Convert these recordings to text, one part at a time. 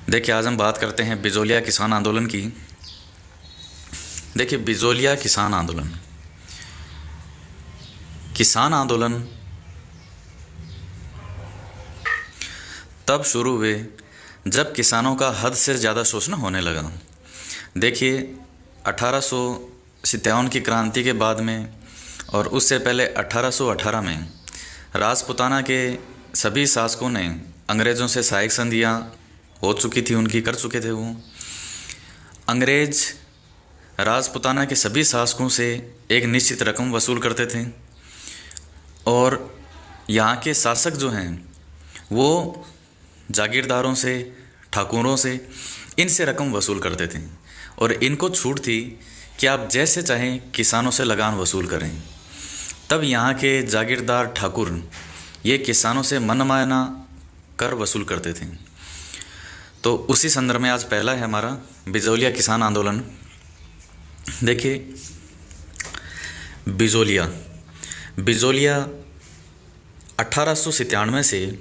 देखिए, आज हम बात करते हैं बिजोलिया किसान आंदोलन की। देखिए, बिजोलिया किसान आंदोलन तब शुरू हुए जब किसानों का हद से ज़्यादा शोषण होने लगा। देखिए, 1857 की क्रांति के बाद में और उससे पहले 1818 में राजपूताना के सभी शासकों ने अंग्रेज़ों से सहायक संधियाँ हो चुकी थी, उनकी कर चुके थे। वो अंग्रेज़ राजपूताना के सभी शासकों से एक निश्चित रकम वसूल करते थे और यहाँ के शासक जो हैं वो जागीरदारों से, ठाकुरों से, इनसे रकम वसूल करते थे और इनको छूट थी कि आप जैसे चाहें किसानों से लगान वसूल करें। तब यहाँ के जागीरदार ठाकुर ये किसानों से मनमाना कर वसूल करते थे। तो उसी संदर्भ में आज पहला है हमारा बिजोलिया किसान आंदोलन। देखिए, बिजोलिया 1897 से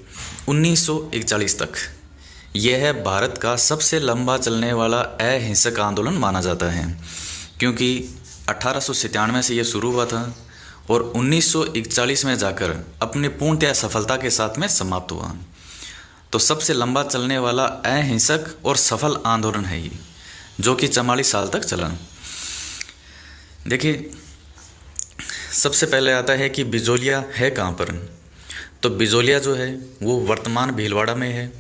1941 तक यह है भारत का सबसे लंबा चलने वाला अहिंसक आंदोलन माना जाता है, क्योंकि 1897 से यह शुरू हुआ था और 1941 में जाकर अपनी पूर्णतया सफलता के साथ में समाप्त हुआ। तो सबसे लंबा चलने वाला अहिंसक और सफल आंदोलन है ये, जो कि 44 साल तक चला। देखिए, सबसे पहले आता है कि बिजोलिया है कहाँ पर। तो बिजोलिया जो है वो वर्तमान भीलवाड़ा में है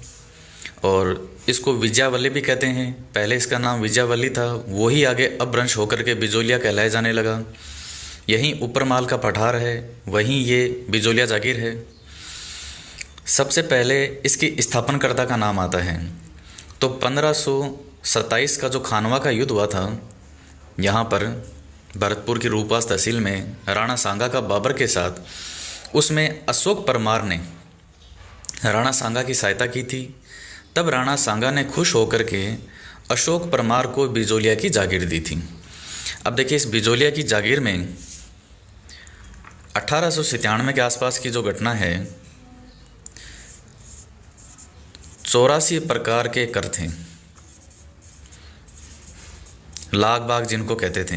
और इसको विजयावल्ली भी कहते हैं। पहले इसका नाम विजयावल्ली था, वही आगे अपभ्रंश होकर के बिजोलिया कहलाया जाने लगा। यहीं ऊपरमाल का पठार है, वहीं ये बिजोलिया जागीर है। सबसे पहले इसकी स्थापनकर्ता का नाम आता है। तो 1527 का जो खानवा का युद्ध हुआ था यहाँ पर भरतपुर की रूपास तहसील में राणा सांगा का बाबर के साथ, उसमें अशोक परमार ने राणा सांगा की सहायता की थी। तब राणा सांगा ने खुश होकर के अशोक परमार को बिजोलिया की जागीर दी थी। अब देखिए, इस बिजोलिया की जागीर में 1897 के आसपास की जो घटना है, 84 प्रकार के कर थे, लाग बाग जिनको कहते थे,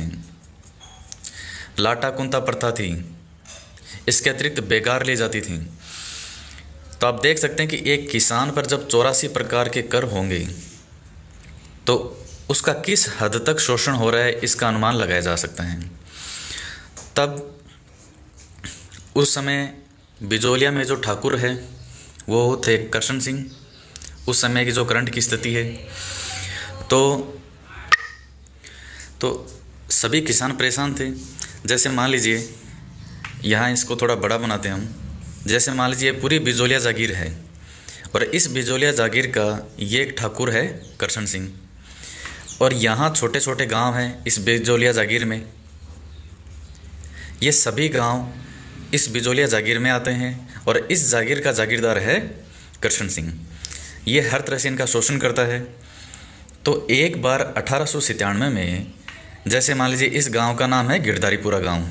लाटा कुंता प्रथा थी, इसके अतिरिक्त बेकार ली जाती थी। तो आप देख सकते हैं कि एक किसान पर जब 84 प्रकार के कर होंगे तो उसका किस हद तक शोषण हो रहा है इसका अनुमान लगाया जा सकता है। तब उस समय बिजोलिया में जो ठाकुर है वो थे करशन सिंह। उस समय की जो करंट की स्थिति है, तो सभी किसान परेशान थे। जैसे मान लीजिए, यहाँ इसको थोड़ा बड़ा बनाते हैं हम। जैसे मान लीजिए पूरी बिजोलिया जागीर है और इस बिजोलिया जागीर का ये एक ठाकुर है करशन सिंह, और यहाँ छोटे छोटे गांव हैं इस बिजोलिया जागीर में। ये सभी गांव इस बिजोलिया जागीर में आते हैं और इस जागीर का जागीरदार है करशन सिंह। ये हर तरह से इनका शोषण करता है। तो एक बार 1897 में, जैसे मान लीजिए इस गांव का नाम है गिरधारीपुरा गांव।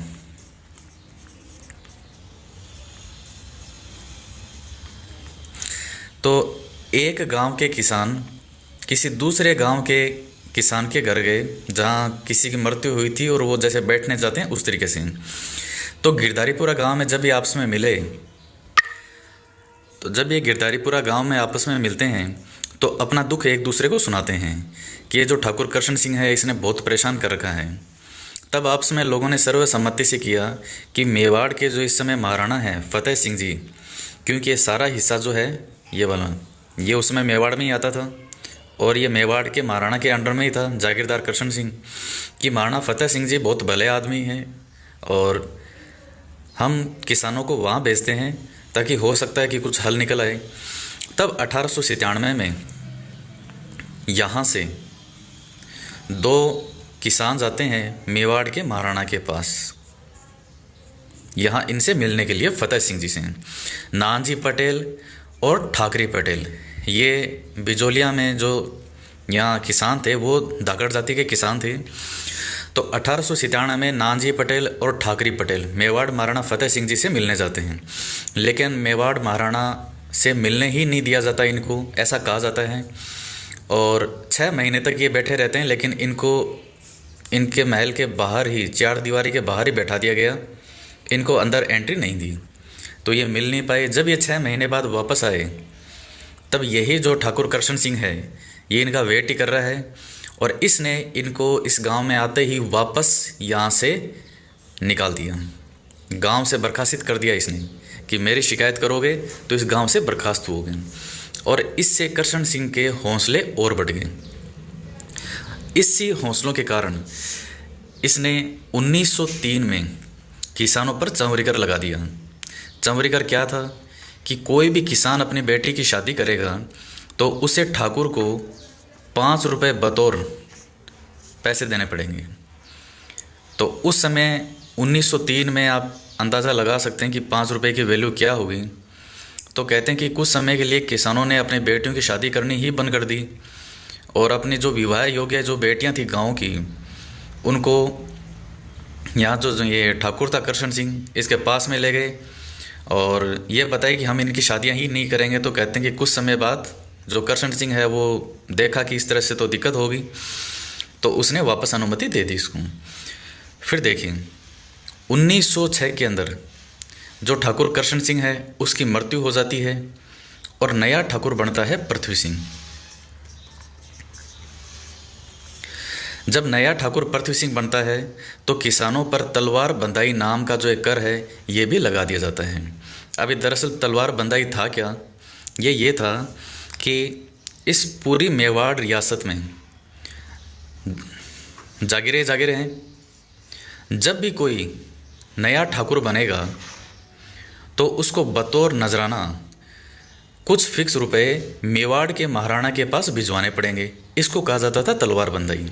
तो एक गांव के किसान किसी दूसरे गांव के किसान के घर गए जहाँ किसी की मृत्यु हुई थी और वो जैसे बैठने जाते हैं उस तरीके से। तो गिरधारीपुरा गांव में जब ये आपस में मिले, तो जब ये गिरधारीपुरा गांव में आपस में मिलते हैं तो अपना दुख एक दूसरे को सुनाते हैं कि ये जो ठाकुर करशन सिंह है इसने बहुत परेशान कर रखा है। तब आपस में लोगों ने सर्वसम्मति से किया कि मेवाड़ के जो इस समय महाराणा हैं फतेह सिंह जी, क्योंकि ये सारा हिस्सा जो है ये वाला, ये उस समय मेवाड़ में ही आता था और ये मेवाड़ के महाराणा के अंडर में ही था, जागीरदार करशन सिंह। कि महाराणा फतेह सिंह जी बहुत भले आदमी हैं और हम किसानों को वहाँ भेजते हैं ताकि हो सकता है कि कुछ हल निकल आए। तब 1897 में यहाँ से 2 किसान जाते हैं मेवाड़ के महाराणा के पास, यहाँ इनसे मिलने के लिए फतेह सिंह जी से। नानजी पटेल और ठाकरी पटेल, ये बिजोलिया में जो यहाँ किसान थे वो धाकड़ जाति के किसान थे। तो 1897 में नानजी पटेल और ठाकरी पटेल मेवाड़ महाराणा फतेह सिंह जी से मिलने जाते हैं, लेकिन मेवाड़ महाराणा से मिलने ही नहीं दिया जाता इनको, ऐसा कहा जाता है। और 6 महीने तक ये बैठे रहते हैं, लेकिन इनको इनके महल के बाहर ही, 4 दीवारी के बाहर ही बैठा दिया गया, इनको अंदर एंट्री नहीं दी। तो ये मिल नहीं पाए। जब ये 6 महीने बाद वापस आए, तब यही जो ठाकुर कृष्ण सिंह है, ये इनका वेट ही कर रहा है, और इसने इनको इस गांव में आते ही वापस यहाँ से निकाल दिया, गांव से बर्खास्त कर दिया इसने, कि मेरी शिकायत करोगे तो इस गांव से बर्खास्त होगे। और इससे कृष्ण सिंह के हौसले और बढ़ गए। इसी हौसलों के कारण इसने 1903 में किसानों पर चंवरी कर लगा दिया। चंवरी कर क्या था कि कोई भी किसान अपनी बेटी की शादी करेगा तो उसे ठाकुर को 5 रुपये बतौर पैसे देने पड़ेंगे। तो उस समय 1903 में आप अंदाज़ा लगा सकते हैं कि 5 रुपये की वैल्यू क्या होगी। तो कहते हैं कि कुछ समय के लिए किसानों ने अपनी बेटियों की शादी करनी ही बंद कर दी, और अपनी जो विवाह योग्य जो बेटियां थी गांव की, उनको यहाँ जो ये ठाकुर था कृष्ण सिंह, इसके पास में ले गए और ये बताए कि हम इनकी शादियां ही नहीं करेंगे। तो कहते हैं कि कुछ समय बाद जो कृष्ण सिंह है वो देखा कि इस तरह से तो दिक्कत होगी, तो उसने वापस अनुमति दे दी इसको। फिर देखिए 1906 के अंदर जो ठाकुर कृष्ण सिंह है उसकी मृत्यु हो जाती है, और नया ठाकुर बनता है पृथ्वी सिंह। जब नया ठाकुर पृथ्वी सिंह बनता है तो किसानों पर तलवार बंदाई नाम का जो एक कर है ये भी लगा दिया जाता है। अभी दरअसल तलवार बंदाई था क्या? ये था कि इस पूरी मेवाड़ रियासत में जागीरें हैं। जब भी कोई नया ठाकुर बनेगा तो उसको बतौर नजराना कुछ फिक्स रुपए मेवाड़ के महाराणा के पास भिजवाने पड़ेंगे। इसको कहा जाता था तलवार बंदाई।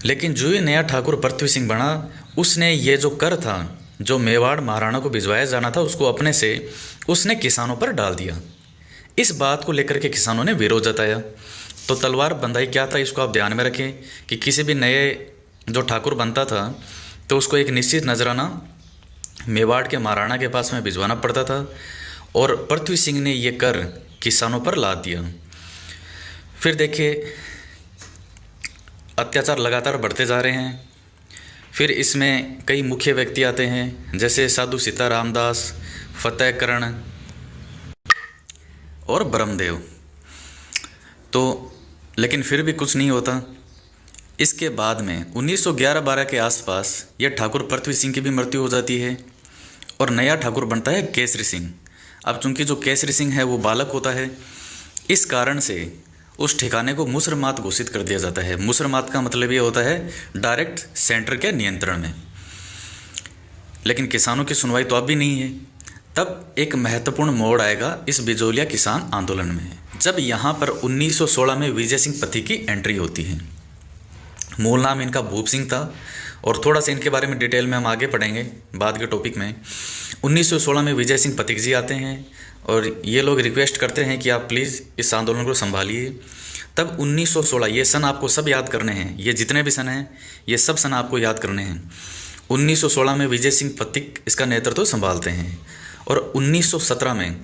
लेकिन जो ही नया ठाकुर पृथ्वी सिंह बना, उसने ये जो कर था जो मेवाड़ महाराणा को भिजवाया जाना था उसको अपने से उसने किसानों पर डाल दिया। इस बात को लेकर के किसानों ने विरोध जताया। तो तलवार बंदाई क्या था इसको आप ध्यान में रखें कि किसी भी नए जो ठाकुर बनता था तो उसको एक निश्चित नजराना मेवाड़ के महाराणा के पास में भिजवाना पड़ता था, और पृथ्वी सिंह ने ये कर किसानों पर लाद दिया। फिर देखिए अत्याचार लगातार बढ़ते जा रहे हैं। फिर इसमें कई मुख्य व्यक्ति आते हैं, जैसे साधु सीता रामदास, फतेहकरण और ब्रह्मदेव। तो लेकिन फिर भी कुछ नहीं होता। इसके बाद में 1911-12 के आसपास यह ठाकुर पृथ्वी सिंह की भी मृत्यु हो जाती है, और नया ठाकुर बनता है केसरी सिंह। अब चूंकि जो केसरी सिंह है वो बालक होता है, इस कारण से उस ठिकाने को मुसरमात घोषित कर दिया जाता है। मुसरमात का मतलब ये होता है डायरेक्ट सेंटर के नियंत्रण में। लेकिन किसानों की सुनवाई तो अब भी नहीं है। तब एक महत्वपूर्ण मोड़ आएगा इस बिजोलिया किसान आंदोलन में, जब यहाँ पर 1916 में विजय सिंह पति की एंट्री होती है। मूल नाम इनका भूप सिंह था, और थोड़ा सा इनके बारे में डिटेल में हम आगे पढ़ेंगे बाद के टॉपिक में। 1916 में विजय सिंह पथिक जी आते हैं, और ये लोग रिक्वेस्ट करते हैं कि आप प्लीज़ इस आंदोलन को संभालिए। तब 1916, ये सन आपको सब याद करने हैं, ये जितने भी सन हैं ये सब सन आपको याद करने हैं। 1916 में विजय सिंह पथिक इसका नेतृत्व संभालते हैं, और 1917 में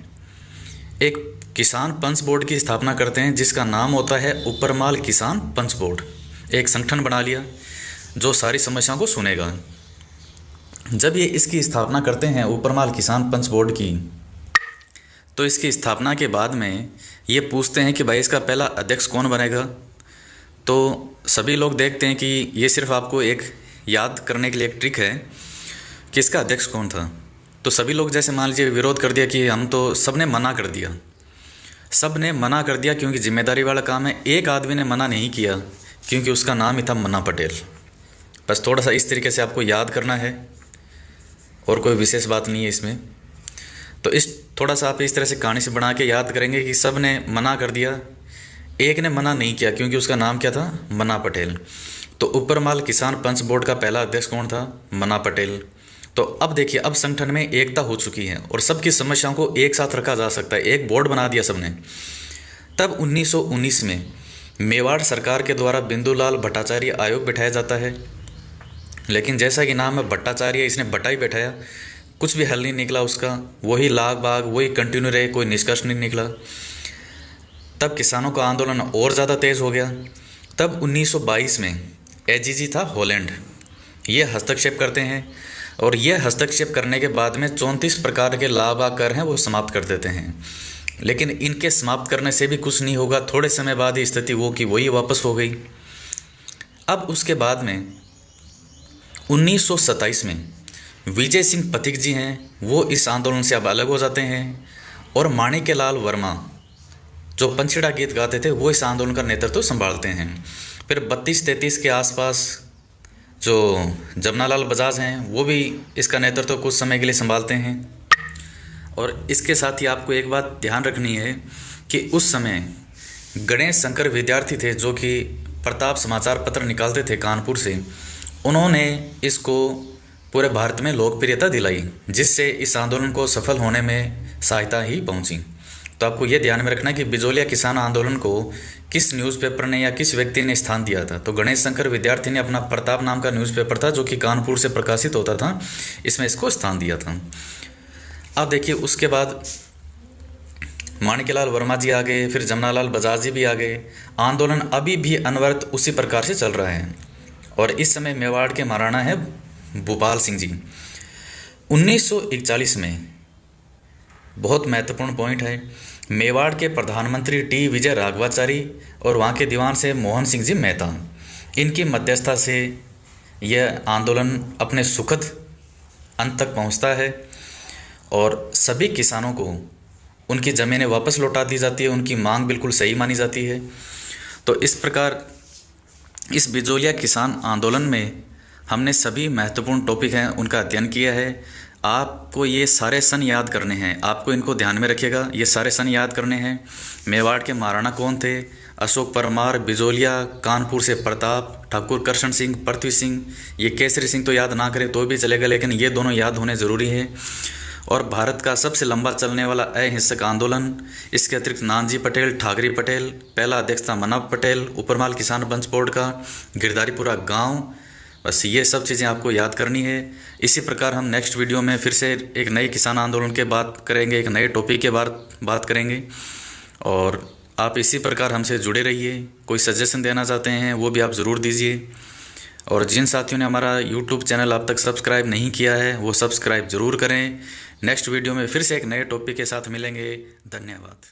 एक किसान पंच बोर्ड की स्थापना करते हैं, जिसका नाम होता है उपरमाल किसान पंच बोर्ड। एक संगठन बना लिया जो सारी समस्याओं को सुनेगा। जब ये इसकी स्थापना करते हैं उपरमाल किसान पंच बोर्ड की, तो इसकी स्थापना के बाद में ये पूछते हैं कि भाई इसका पहला अध्यक्ष कौन बनेगा। तो सभी लोग देखते हैं कि ये सिर्फ आपको एक याद करने के लिए एक ट्रिक है कि इसका अध्यक्ष कौन था। तो सभी लोग जैसे मान लीजिए विरोध कर दिया कि हम तो, सब ने मना कर दिया, सब ने मना कर दिया क्योंकि जिम्मेदारी वाला काम है। एक आदमी ने मना नहीं किया क्योंकि उसका नाम ही था मन्ना पटेल। बस थोड़ा सा इस तरीके से आपको याद करना है, और कोई विशेष बात नहीं है इसमें। तो इस थोड़ा सा आप इस तरह से कहानी से बना के याद करेंगे कि सब ने मना कर दिया, एक ने मना नहीं किया क्योंकि उसका नाम क्या था, मन्ना पटेल। तो उपरमाल किसान पंच बोर्ड का पहला अध्यक्ष कौन था, मन्ना पटेल। तो अब देखिए अब संगठन में एकता हो चुकी है और सबकी समस्याओं को एक साथ रखा जा सकता है, एक बोर्ड बना दिया सबने। तब 1919 में मेवाड़ सरकार के द्वारा बिंदुलाल भट्टाचार्य आयोग बिठाया जाता है। लेकिन जैसा कि नाम है भट्टाचार्य, इसने बटा ही बैठाया, कुछ भी हल नहीं निकला उसका, वही लाग बाग वही कंटिन्यू रहे, कोई निष्कर्ष नहीं निकला। तब किसानों का आंदोलन और ज़्यादा तेज़ हो गया। तब 1922 में एजीजी था हॉलैंड, ये हस्तक्षेप करते हैं और यह हस्तक्षेप करने के बाद में 34 प्रकार के लाभ कर हैं वो समाप्त कर देते हैं। लेकिन इनके समाप्त करने से भी कुछ नहीं होगा, थोड़े समय बाद ही स्थिति वो की वही वापस हो गई। अब उसके बाद में 1927 में विजय सिंह पथिक जी हैं, वो इस आंदोलन से अब अलग हो जाते हैं और माणिक्यलाल वर्मा जो पंछड़ा गीत गाते थे वो इस आंदोलन का नेतृत्व संभालते हैं। फिर 32-33 के आसपास जो जमनालाल बजाज हैं वो भी इसका नेतृत्व कुछ समय के लिए संभालते हैं। और इसके साथ ही आपको एक बात ध्यान रखनी है कि उस समय गणेश शंकर विद्यार्थी थे जो कि प्रताप समाचार पत्र निकालते थे कानपुर से, उन्होंने इसको पूरे भारत में लोकप्रियता दिलाई, जिससे इस आंदोलन को सफल होने में सहायता ही पहुंची। तो आपको ये ध्यान में रखना है कि बिजोलिया किसान आंदोलन को किस न्यूज़पेपर ने या किस व्यक्ति ने स्थान दिया था। तो गणेश शंकर विद्यार्थी ने अपना प्रताप नाम का न्यूज़पेपर था जो कि कानपुर से प्रकाशित होता था, इसमें इसको स्थान दिया था। अब देखिए उसके बाद माणिक्यलाल वर्मा जी आ गए, फिर जमनालाल बजाज जी भी आ गए। आंदोलन अभी भी अनवरत उसी प्रकार से चल रहा है। और इस समय मेवाड़ के महाराणा है भूपाल सिंह जी। 1941 में बहुत महत्वपूर्ण पॉइंट है, मेवाड़ के प्रधानमंत्री टी विजय राघवाचारी और वहाँ के दीवान से मोहन सिंह जी मेहता, इनकी मध्यस्थता से यह आंदोलन अपने सुखद अंत तक पहुँचता है और सभी किसानों को उनकी ज़मीनें वापस लौटा दी जाती है, उनकी मांग बिल्कुल सही मानी जाती है। तो इस प्रकार इस बिजोलिया किसान आंदोलन में हमने सभी महत्वपूर्ण टॉपिक हैं उनका अध्ययन किया है। आपको ये सारे सन याद करने हैं, आपको इनको ध्यान में रखिएगा, ये सारे सन याद करने हैं। मेवाड़ के महाराणा कौन थे? अशोक परमार, बिजोलिया, कानपुर से प्रताप, ठाकुर कृष्ण सिंह, पृथ्वी सिंह, ये केसरी सिंह तो याद ना करें तो भी चलेगा, लेकिन ये दोनों याद होने ज़रूरी है। और भारत का सबसे लंबा चलने वाला अहिंसक आंदोलन, इसके अतिरिक्त नानजी पटेल, ठाकरी पटेल, पहला अध्यक्ष था मनव पटेल, उपरमाल किसान पंच बोर्ड का, गिरधारीपुरा गांव, बस ये सब चीज़ें आपको याद करनी है। इसी प्रकार हम नेक्स्ट वीडियो में फिर से एक नए किसान आंदोलन के बात करेंगे, एक नए टॉपिक के बात करेंगे। और आप इसी प्रकार हमसे जुड़े रहिए। कोई सजेशन देना चाहते हैं वो भी आप ज़रूर दीजिए। और जिन साथियों ने हमारा यूट्यूब चैनल अब तक सब्सक्राइब नहीं किया है वो सब्सक्राइब ज़रूर करें। नेक्स्ट वीडियो में फिर से एक नए टॉपिक के साथ मिलेंगे। धन्यवाद।